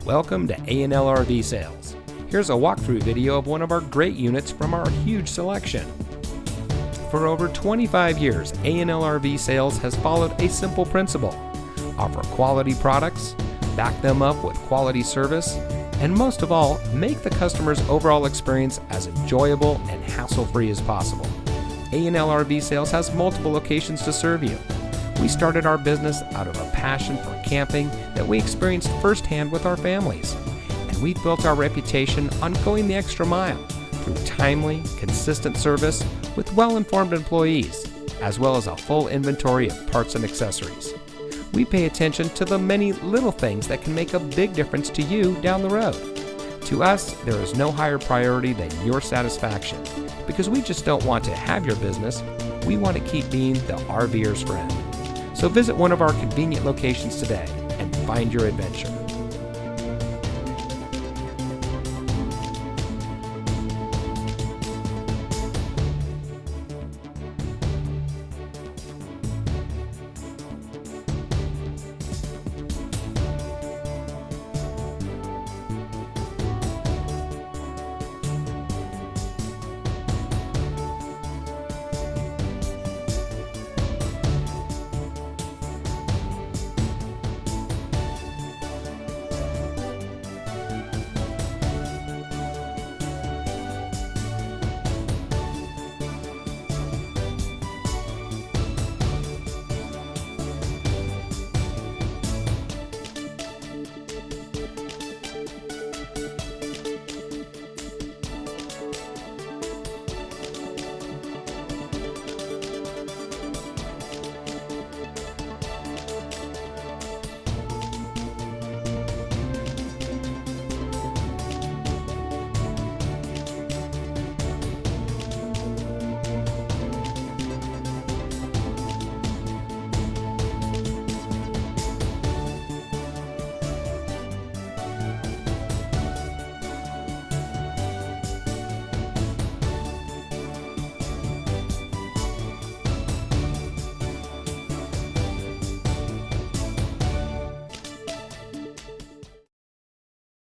Welcome to A&L RV Sales. Here's a walkthrough video of one of our great units from our huge selection. For over 25 years, A&L RV Sales has followed a simple principle: offer quality products, back them up with quality service, and most of all, make the customer's overall experience as enjoyable and hassle-free as possible. A&L RV Sales has multiple locations to serve you. We started our business out of a passion for camping that we experienced firsthand with our families, and we've built our reputation on going the extra mile through timely, consistent service with well-informed employees, as well as a full inventory of parts and accessories. We pay attention to the many little things that can make a big difference to you down the road. To us, there is no higher priority than your satisfaction, because we just don't want to have your business, we want to keep being the RVer's friend. So visit one of our convenient locations today and find your adventure.